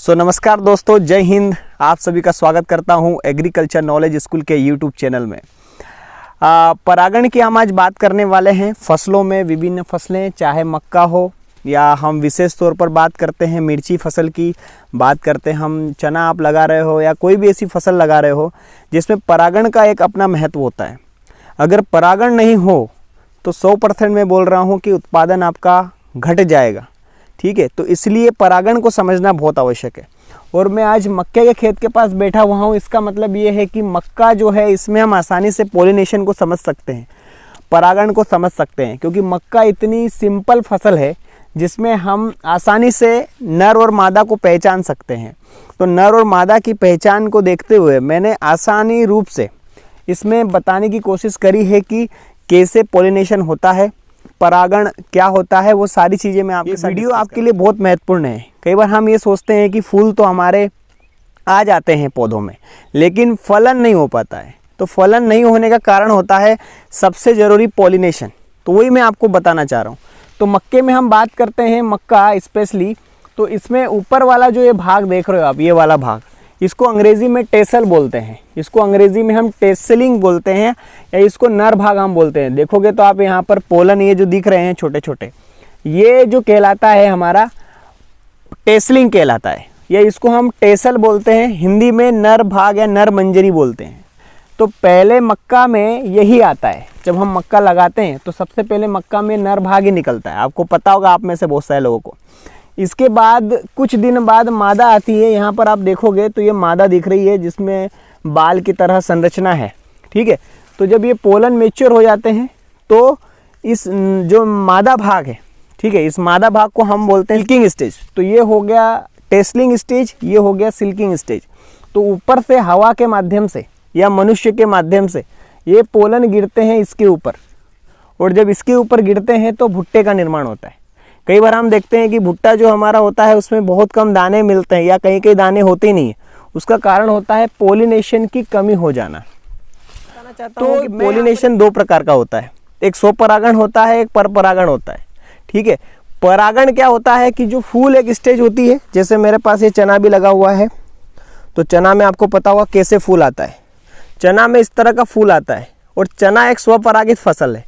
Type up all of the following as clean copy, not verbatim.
नमस्कार दोस्तों, जय हिंद। आप सभी का स्वागत करता हूं एग्रीकल्चर नॉलेज स्कूल के यूट्यूब चैनल में। परागण की हम आज बात करने वाले हैं। फसलों में विभिन्न फसलें, चाहे मक्का हो या हम विशेष तौर पर बात करते हैं मिर्ची फसल की, बात करते हैं हम चना आप लगा रहे हो या कोई भी ऐसी फसल लगा रहे हो जिसमें परागण का एक अपना महत्व होता है। अगर परागण नहीं हो तो 100% मैं बोल रहा हूँ कि उत्पादन आपका घट जाएगा। ठीक है, तो इसलिए परागण को समझना बहुत आवश्यक है। और मैं आज मक्के के खेत के पास बैठा हुआ हूँ। इसका मतलब ये है कि मक्का जो है इसमें हम आसानी से पॉलिनेशन को समझ सकते हैं, परागण को समझ सकते हैं, क्योंकि मक्का इतनी सिंपल फसल है जिसमें हम आसानी से नर और मादा को पहचान सकते हैं। तो नर और मादा की पहचान को देखते हुए मैंने आसानी रूप से इसमें बताने की कोशिश करी है कि कैसे पॉलिनेशन होता है, परागण क्या होता है, वो सारी चीज़ें मैं आपके साथ। वीडियो आपके लिए बहुत महत्वपूर्ण है। कई बार हम ये सोचते हैं कि फूल तो हमारे आ जाते हैं पौधों में, लेकिन फलन नहीं हो पाता है। तो फलन नहीं होने का कारण होता है सबसे ज़रूरी पॉलिनेशन। तो वही मैं आपको बताना चाह रहा हूँ। तो मक्के में हम बात करते हैं, मक्का स्पेशली, तो इसमें ऊपर वाला जो ये भाग देख रहे हो आप, ये वाला भाग, इसको अंग्रेज़ी में टेसल बोलते हैं। इसको अंग्रेज़ी में हम टेसलिंग बोलते हैं या इसको नर भाग हम बोलते हैं। देखोगे तो आप यहाँ पर पोलन ये जो दिख रहे हैं छोटे छोटे, ये जो कहलाता है हमारा टेसलिंग कहलाता है, या इसको हम टेसल बोलते हैं। हिंदी में नर भाग या नर मंजरी बोलते हैं। तो पहले मक्का में यही आता है। जब हम मक्का लगाते हैं तो सबसे पहले मक्का में नर भाग ही निकलता है। आपको पता होगा, आप में से बहुत सारे लोगों को। इसके बाद कुछ दिन बाद मादा आती है। यहाँ पर आप देखोगे तो ये मादा दिख रही है जिसमें बाल की तरह संरचना है। ठीक है, तो जब ये पोलन मैच्योर हो जाते हैं तो इस जो मादा भाग है, ठीक है, इस मादा भाग को हम बोलते हैं सिल्किंग स्टेज। तो ये हो गया टेसलिंग स्टेज, ये हो गया सिल्किंग स्टेज। तो ऊपर से हवा के माध्यम से या मनुष्य के माध्यम से ये पोलन गिरते हैं इसके ऊपर, और जब इसके ऊपर गिरते हैं तो भुट्टे का निर्माण होता है। कई बार हम देखते हैं कि भुट्टा जो हमारा होता है उसमें बहुत कम दाने मिलते हैं या कहीं कहीं दाने होते नहीं है। उसका कारण होता है पॉलिनेशन की कमी हो जाना। तो पॉलिनेशन दो प्रकार का होता है, एक स्वपरागण होता है, एक परपरागण होता है। ठीक है, परागण क्या होता है कि जो फूल एक स्टेज होती है, जैसे मेरे पास ये चना भी लगा हुआ है, तो चना में आपको पता होगा कैसे फूल आता है। चना में इस तरह का फूल आता है, और चना एक स्वपरागित फसल है।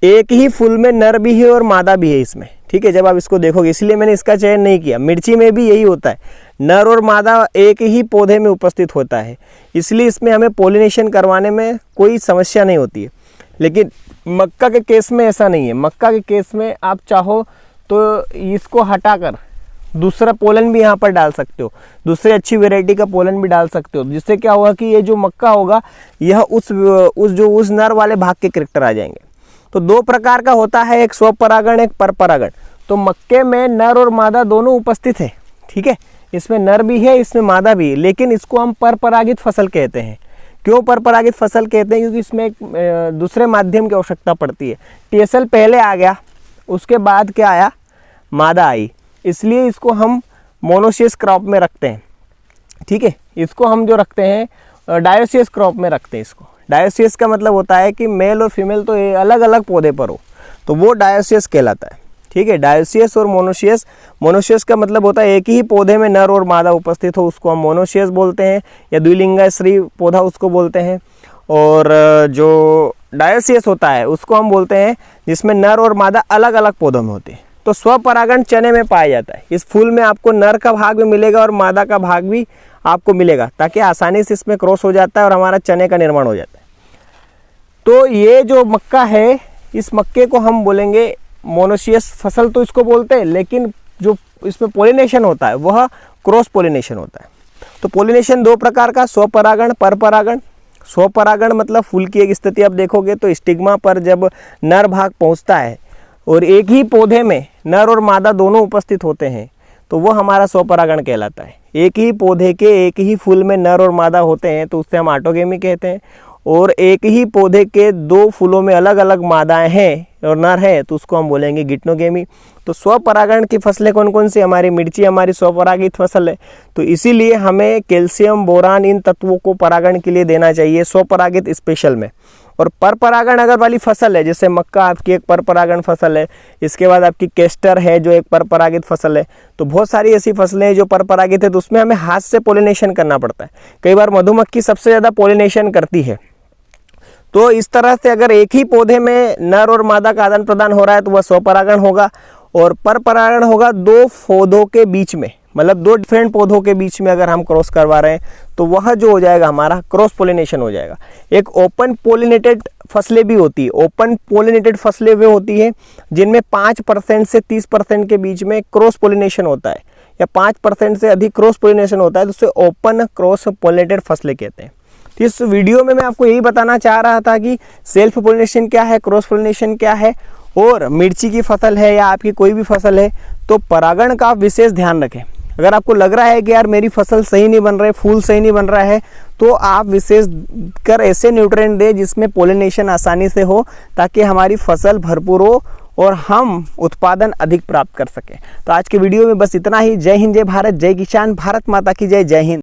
एक ही फूल में नर भी है और मादा भी है इसमें। ठीक है, जब आप इसको देखोगे, इसलिए मैंने इसका चयन नहीं किया। मिर्ची में भी यही होता है, नर और मादा एक ही पौधे में उपस्थित होता है, इसलिए इसमें हमें पॉलिनेशन करवाने में कोई समस्या नहीं होती है। लेकिन मक्का के केस में ऐसा नहीं है। मक्का के केस में आप चाहो तो इसको हटाकर दूसरा पोलन भी यहाँ पर डाल सकते हो, दूसरी अच्छी वेराइटी का पोलन भी डाल सकते हो, जिससे क्या होगा कि ये जो मक्का होगा यह उस नर वाले भाग के कैरेक्टर आ जाएंगे। तो दो प्रकार का होता है, एक स्वपरागण, एक परपरागण। तो मक्के में नर और मादा दोनों उपस्थित है। ठीक है, इसमें नर भी है, इसमें मादा भी है, लेकिन इसको हम परपरागित फसल कहते हैं। क्यों परपरागित फसल कहते हैं? क्योंकि इसमें एक दूसरे माध्यम की आवश्यकता पड़ती है। टेसल पहले आ गया, उसके बाद क्या आया, मादा आई, इसलिए इसको हम मोनोसियस क्रॉप में रखते हैं। ठीक है, इसको हम जो रखते हैं डायोसियस क्रॉप में रखते हैं। इसको डायोसियस का मतलब होता है कि मेल और फीमेल तो अलग अलग पौधे पर हो, तो वो डायोसियस कहलाता है। ठीक है, डायोसियस और मोनोसियस। मोनोसियस का मतलब होता है एक ही पौधे में नर और मादा उपस्थित हो, उसको हम मोनोसियस बोलते हैं, या द्विलिंगाश्री पौधा उसको बोलते हैं। और जो डायोसियस होता है उसको हम बोलते हैं जिसमें नर और मादा अलग अलग पौधों में होते हैं। तो स्वपरागण चने में पाया जाता है। इस फूल में आपको नर का भाग भी मिलेगा और मादा का भाग भी आपको मिलेगा, ताकि आसानी से इसमें क्रॉस हो जाता है और हमारा चने का निर्माण हो जाता है। तो ये जो मक्का है, इस मक्के को हम बोलेंगे मोनोसियस फसल तो इसको बोलते हैं, लेकिन जो इसमें पॉलिनेशन होता है वह क्रॉस पॉलिनेशन होता है। तो पॉलिनेशन दो प्रकार का, स्वपरागण, परपरागण। स्वपरागण मतलब फूल की एक स्थिति आप देखोगे तो स्टिग्मा पर जब नर भाग पहुंचता है और एक ही पौधे में नर और मादा दोनों उपस्थित होते हैं, तो वो हमारा स्वपरागण कहलाता है। एक ही पौधे के एक ही फूल में नर और मादा होते हैं तो उससे हम ऑटोगेमी कहते हैं। और एक ही पौधे के दो फूलों में अलग अलग मादाएं हैं और नर है तो उसको हम बोलेंगे गिटनोगेमी। तो स्वपरागण की फसलें कौन कौन सी? हमारी मिर्ची हमारी स्वपरागित फसल है, तो इसीलिए हमें कैल्शियम, बोरान, इन तत्वों को परागण के लिए देना चाहिए स्वपरागित स्पेशल में। और पर परागण अगर वाली फसल है, जैसे मक्का आपकी एक पर परागण फसल है, इसके बाद आपकी केस्टर है जो एक पर परागित फसल है, तो बहुत सारी ऐसी फसलें हैं जो पर परागित है, तो उसमें हमें हाथ से पोलिनेशन करना पड़ता है। कई बार मधुमक्खी सबसे ज़्यादा पोलिनेशन करती है। तो इस तरह से अगर एक ही पौधे में नर और मादा का आदान प्रदान हो रहा है तो वह स्वपरागण होगा, और पर परागण होगा दो पौधों के बीच में, मतलब दो डिफरेंट पौधों के बीच में अगर हम क्रॉस करवा रहे हैं तो वह जो हो जाएगा हमारा क्रॉस पोलिनेशन हो जाएगा। एक ओपन पोलिनेटेड फसलें भी होती है। ओपन पोलिनेटेड फसलें वे होती है जिनमें 5% से 30% के बीच में क्रॉस पोलिनेशन होता है, या 5% से अधिक क्रॉस पोलिनेशन होता है, तो उसे ओपन क्रॉस पोलिनेटेड फसलें कहते हैं। तो इस वीडियो में मैं आपको यही बताना चाह रहा था कि सेल्फ पोलिनेशन क्या है, क्रॉस पोलिनेशन क्या है, और मिर्ची की फसल है या आपकी कोई भी फसल है तो परागण का विशेष ध्यान रखें। अगर आपको लग रहा है कि यार मेरी फसल सही नहीं बन रहा है, फूल सही नहीं बन रहा है, तो आप विशेष कर ऐसे न्यूट्रिएंट दें जिसमें पोलिनेशन आसानी से हो, ताकि हमारी फसल भरपूर हो और हम उत्पादन अधिक प्राप्त कर सकें। तो आज के वीडियो में बस इतना ही। जय हिंद, जय भारत, जय किसान, भारत माता की जय, जय हिंद।